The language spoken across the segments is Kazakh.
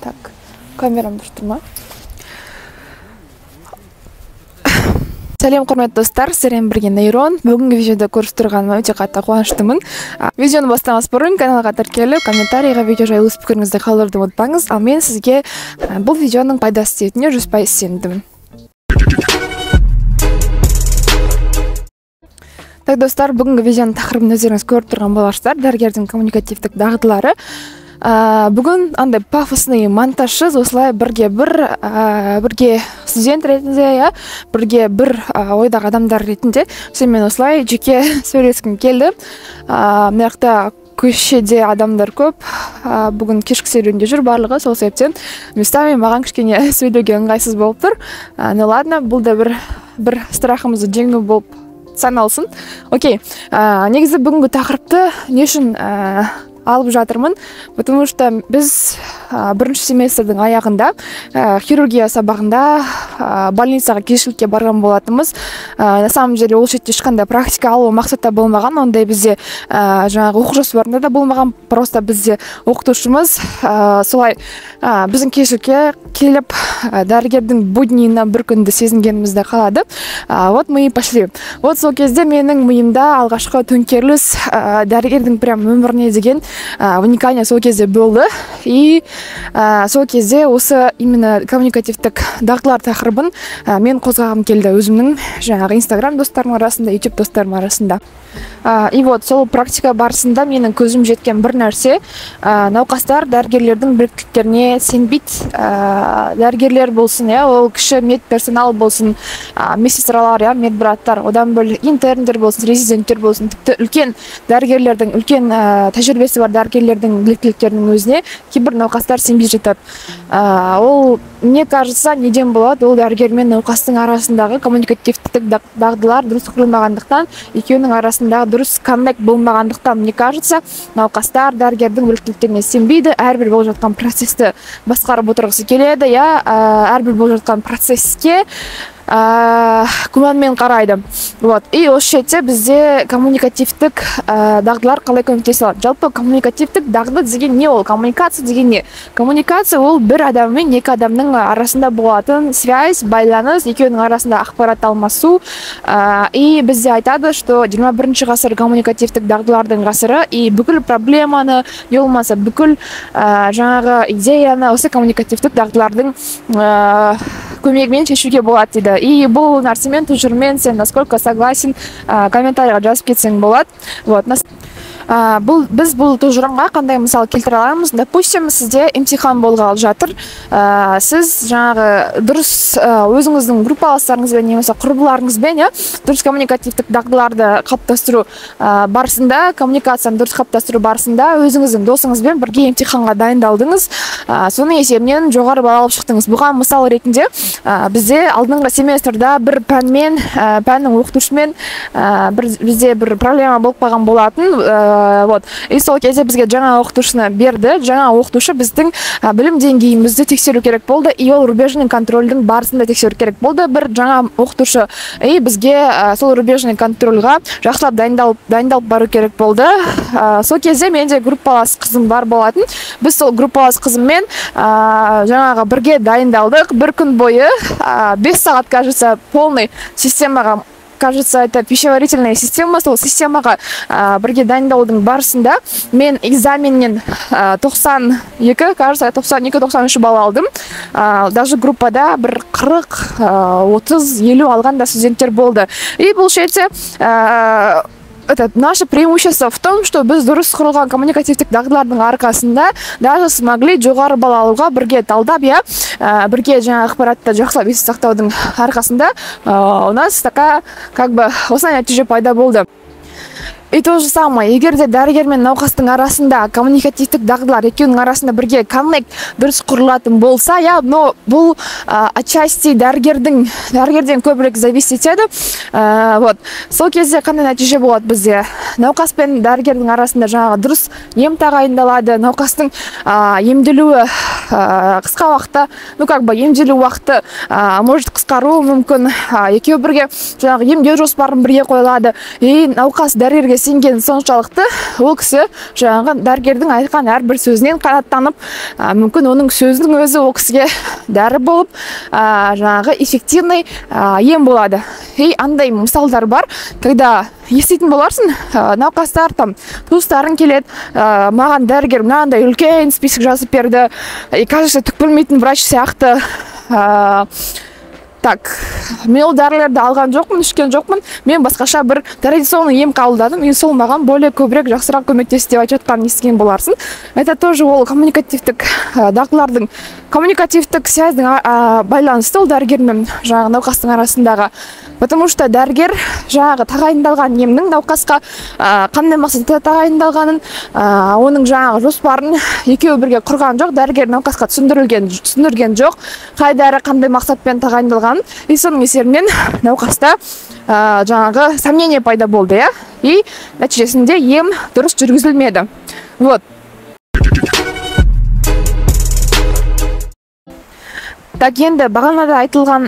Так, камерам дұрыс тұр ма? Сәлем құрметті достар, сіздермен бірге Нейрон. Бүгінгі видеода көріп тұрғаныма өте қатты қуаныштымын. Видеоны бастамас бұрын каналға тіркеліп, комментарийға видео жайлы өз пікіріңізді қалдыруды ұмытпаңыз. Ал мен сізге бұл видеоның пайдасы тиетініне 100% сендім. Так, достар, бүгінгі видеоның тақырыбын өздеріңіз көріп тұрған боларсыздар. Дәрігердің коммуникативтік дағдылары. Бүгін андай пафосный монтажсыз осылай бірге студент ретінде, бірге бір ойдағы адамдар ретінде сенімен осылай жеке сөйлескім келді. Мынақта көшеде адамдар көп, бүгін кешкі серуенде жүр барлығы, сол себептен местами маған кішкене сөйлеуге ыңғайсыз болып тұр. Ну ладно, бұл да бір страхымызды жеңу болып саналсын. Окей, негізі бүгінгі тақырыпты не үшін алып жатырмын, потому что біз бірінші семестрдің аяғында хирургия сабағында больницаға кешілікке барған болатынбыз. На самом деле ол шетте ешқандай практика алу мақсатта болмаған, ондай бізде жаңағы оқу жоспарында да болмаған, просто бізде оқытушымыз солай біздің кешілікке келіп дәрігердің буднийна бір күнді сезінгенімізді қалады. Вот мы и пошли. Вот сол кезде менің миымда алғашқы төңкеріліс дәрігердің прям өміріне деген вникание сол кезде болды. И сол кезде осы именно коммуникативтік дағдылар тақырыбын мен қозғағым келді өзімнің жаңағы Instagram достарым арасында, YouTube достарым арасында. И вот сол практика барысында менің көзім жеткен бір нәрсе, науқастар дәрігерлердің біліктіліктеріне сенбейді. Дәрігерлер болсын, ол кіші медперсонал болсын, медсестралар, медбраттар, одан бөлек интерндер болсын, резиденттер болсын, тіпті үлкен дәрігерлердің, үлкен тәжірибесі бар дәрігерлердің біліктіліктерінің өзіне кейбір науқастар сенбей жатады. Ол, мне кажется, неден болады, ол дәрігер мен науқастың арасындағы коммуникативтік дағдылар дұрыс құрылмағандықтан, екеуінің арасындағы дұрыс коннект болмағандықтан, мне кажется, науқастар дәрігердің біліктіліктеріне сенбейді, әрбір болып жатқан процесті басқарып отырғысы келеді, әрбір болып жатқан процесске күмәнмен қарайды. Вот. И осы жерде бізде коммуникативтік дағдылар қалай көмектесе алады? Жалпы коммуникативтік дағды деген не ол? Коммуникация деген не? Коммуникация ол бір адам мен екі адамның арасында болатын связь, байланыс, екеуінің арасында ақпарат алмасу. И бізде айтады, что 21-ші ғасыр коммуникативтік дағдылардың ғасыры, и бүкіл проблеманы, не болмаса бүкіл жаңағы идеяны осы коммуникативтік дағдылардың көмегімен шешуге болады дейді. И бұл нәрсемен тұжырмен сен насколько согласен, комментарийға жазып кетсең болады. Вот. Біз бұл тұжырымға қандай мысал келтіре аламыз? Допустим, сізде емтихан болғалы жатыр. Сіз жаңағы дұрыс өзіңіздің группаластарыңызбен немесе құрбыларыңызбен дұрыс коммуникативтік дағдыларды қалыптастыру барысында, коммуникацияны дұрыс қалыптастыру барысында өзіңіздің досыңызбен бірге емтиханға дайындалдыңыз. Соның есебінен жоғары балл алып шықтыңыз. Бұған мысал ретінде бізде алдыңғы семестрда бір пәннің оқытушымен бізде бір проблема болып қалған болатын. Вот. И сол кезде бізге жаңа оқытушыны берді. Жаңа оқытушы біздің білім деңгейімізді тексеру керек болды. И ол рубежный контрольдің барысында тексеру керек болды. Бір жаңа оқытушы. И бізге сол рубежный контрольға жақсылап дайындалып бару керек болды. Сол кезде менде группалас қызым бар болатын. Біз сол группалас қызыммен жаңағы бірге дайындалдық. Бір күн бойы 5 сағат, кажется, полный системаға, кажется, это пищеварительная система, сол системаға бірге дайындаудың барысында мен экзаменнен 92, кажется, 92-93 балл алдым. Даже группада бір 40, 30, 50 алған да студенттер болды. И бұл жерде наше преимущество в том, что біз дұрыс құрылған коммуникативтік дағдылардың арқасында даже смогли жоғары балл алуға бірге талдап, бірге жаңа ақпаратты жақсылап есте сақтаудың арқасында у нас такая, как бы, осындай нәтиже пайда болды. И то же самое, егер де дәрігер мен науқастың арасында коммуникативтік дағдылар екеуінің арасында бірге коннект дұрыс құрылатын болса, но бұл отчасти дәрігерден көбірек зависит етеді. Вот. Сол кезде қандай нәтиже болады бізде? Науқас пен дәрігердің арасында жаңағы дұрыс ем тағайындалады, науқастың емделуі қысқа уақытта, емделу уақыты может қысқа басқаруы мүмкін. Екеуі бірге жаңағы емдеу жоспарын бірге қойылады. Науқас дәрігерге сенген соншалықты ол кісі жаңағы дәрігердің айтқан әрбір сөзінен қанаттанып, мүмкін оның сөзінің өзі ол кісіге дәрі болып, жаңағы эффективный ем болады. Андай мысалдар бар, когда еститін боларсың, науқастар там туыстарың келеді, маған дәрігер мынандай үлкен список жазып берді, кажется, түк білмейтін врач сияқты. Так, мен ол дәрілерді алған жоқпын, ішкен жоқпын. Мен басқаша бір традиционный ем қабылдадым. Мен сол маған более көбірек жақсырақ көмектесті деп айтып жатқанын естіген боларсың. Это тоже ол коммуникативтік дағдылардың коммуникативтік связьдің байланысты ол дәрігер мен жаңағы науқастың арасындағы. Потому что дәрігер жаңағы тағайындалған емнің науқасқа қандай мақсатта тағайындалғанын, оның жаңағы жоспарын екеуі бірге құрған жоқ. Дәрігер науқасқа түсіндірген жоқ. Қай дәрі қандай мақсатпен тағайындалғанын. Соның есебінен науқаста жаңағы сомнение пайда болды, и нәтижесінде ем дұрыс жүргізілмеді. Вот. Так, енді бағанада айтылған,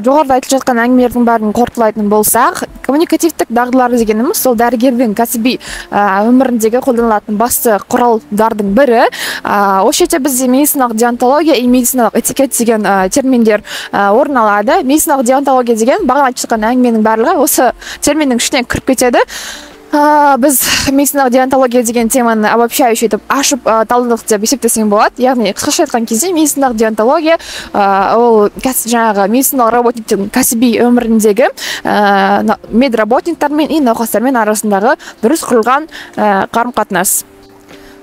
жоғарыда айтылып жатқан әңгімелердің бәрін қорытындылайтын болсақ, коммуникативтік дағдылар дегеніміз сол дәрігердің кәсіби өміріндегі қолданылатын басты құралдардың бірі. Осы жерде бізде медициналық деонтология и медициналық этикет деген терминдер орын алады. Медициналық деонтология деген бағана айтып жатқан әңгіменің барлығы осы терминнің ішіне кіріп кетеді. Біз медициналық деонтология деген теманы обобщающий етіп ашып талдадық деп есептесең болады. Яғни қысқаша айтқан кезде медициналық деонтология ол жаңағы медициналық работниктің кәсіби өміріндегі медработниктар мен науқастармен арасындағы дұрыс құрылған қарым-қатынас.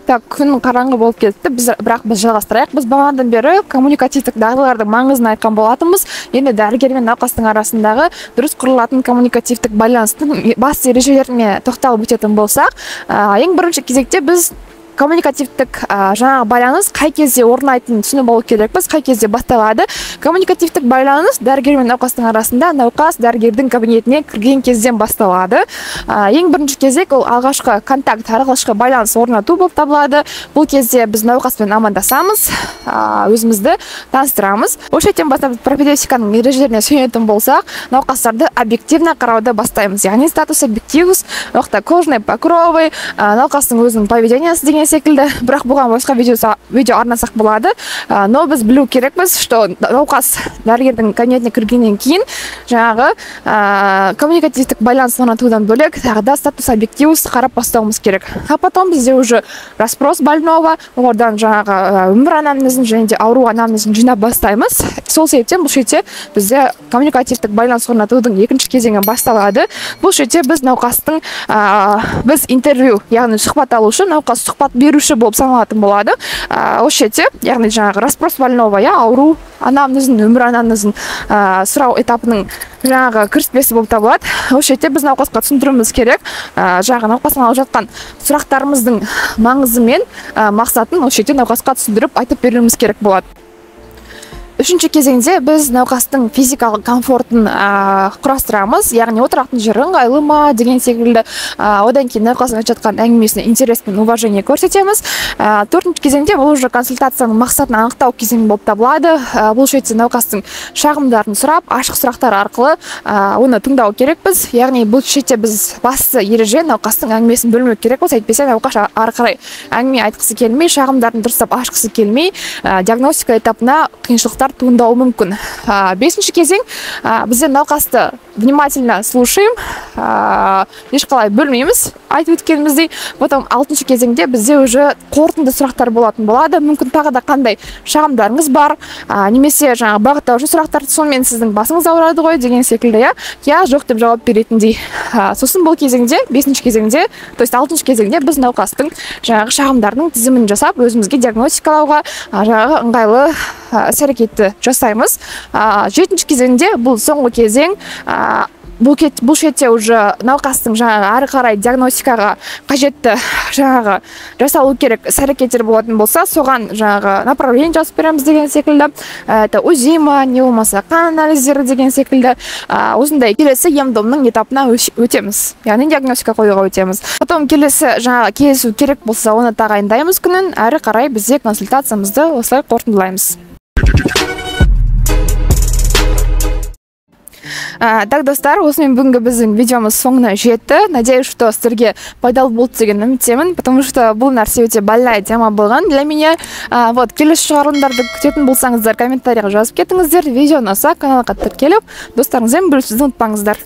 Так, күн қараңғы болып кетті, бірақ біз жалғастырайық. Біз бағанадан бері коммуникативтік дағдылардың маңызын айтқан болатынбыз. Енді дәрігер мен науқастың арасындағы дұрыс құрылатын коммуникативтік байланыстың басты ережелеріне тоқталып өтетін болсақ, ең бірінші кезекте біз коммуникативтік жаңағы байланыс қай кезде орнайтынын түсініп алу керекпіз, қай кезде басталады. Коммуникативтік байланыс дәрігер мен науқастың арасында науқас дәрігердің кабинетіне кірген кезден басталады. Ең бірінші кезек ол алғашқы контакт, алғашқы байланыс орнату болып табылады. Бұл кезде біз науқаспен амандасамыз, өзімізді таныстырамыз. Осы жерден бастап пропедевтиканың ережелеріне сүйенетін болсақ, науқастарды объективно қарауды бастаймыз. Яғни статус объективус, кожные покровы, науқастың өзінің поведениясы деген секілді, бірақ бұған басқа видео арнасақ болады. Но біз білу керекпіз, что науқас дәрігердің кабинетіне кіргеннен кейін жаңағы коммуникативтік байланыс орнатудан бөлек тағы да статус объективус қарап бастауымыз керек. А потом бізде уже расспрос больного, одан жаңағы өмір анамнезін және де ауру анамнезін жинап бастаймыз. Сол себептен бұл жерде бізде коммуникативтік байланыс орнатудың екінші кезеңі басталады. Бұл жерде біз науқастың біз интервью, яғни сұхбат алушы, науқас сұхбат беруші болып саналатын болады. Осы жерде, яғни жаңағы расспрос больного, ауру анамнезін, өмір анамнезін сұрау этапының жаңағы кіріспесі болып табылады. Осы жерде біз науқасқа түсіндіруіміз керек. Жаңағы науқастан алып жатқан сұрақтарымыздың маңызы мен мақсатын осы жерде науқасқа түсіндіріп айтып беруіміз керек болады. Үшінші кезеңде біз науқастың физикалық комфортын құрастырамыз, яғни отыратын жері ыңғайлы ма деген секілді. Одан кейін науқастың айтып жатқан әңгімесіне интерес пен уважение көрсетеміз. Төртінші кезеңде бұл уже консультацияның мақсатын анықтау кезеңі болып табылады. Бұл жерде науқастың шағымдарын сұрап, ашық сұрақтар арқылы оны тыңдау керекпіз. Яғни бұл жерде біз басты ереже науқастың әңгімесін бөлмеу керекпіз. Әйтпесе науқас ары қарай әңгіме айтқысы келмей, шағымдарын дұрыстап ашқысы келмей, диагностика этапына қиыншылықтар туындауы мүмкін. Бесінші кезең, бізде науқасты внимательно слушаем, ешқалай бөлмейміз, айтып өткеніміздей. Потом алтыншы кезеңде бізде уже қорытынды сұрақтар болатын болады. Мүмкін тағы да қандай шағымдарыңыз бар, немесе жаңағы бағыттаушы сұрақтар, сонымен сіздің басыңыз ауырады ғой деген секілді, я жоқ деп жауап беретіндей. Сосын бұл кезеңде, бесінші кезеңде, то есть алтыншы кезеңде біз науқастың жаңағы шағымдарының тізімін жасап, өзімізге диагностикалауға жаңағы ыңғайлы іс-әрекетті жасаймыз. Жетінші кезеңде, бұл соңғы кезең, бұл жерде уже науқастың жаңағы ары қарай диагностикаға қажетті жаңағы жасалу керек іс-әрекеттер болатын болса, соған жаңағы направление жазып береміз деген секілді. Это УЗИ ма, не болмаса қан анализдері деген секілді. Осындай келесі ем-домның этапына өтеміз. Яғни диагностика қоюға өтеміз. Потом келесі жаңағы кездесу керек болса, оны тағайындаймыз күнін, ары қарай бізде консультациямызды осылай қорытындылаймыз. Так, достар, осымен бүгінгі біздің видеомыз соңына жетті. Надеюсь, что сіздерге пайдалы болды деген үміттемін, потому что бұл нәрсе өте больная тема болған для меня. Вот, келесі шығарылымдарды күтетін болсаңыздар, комментарийға жазып кетіңіздер. Видео ұнаса, каналға тіркеліп, достарыңызбен бөлісуді ұмытпаңыздар.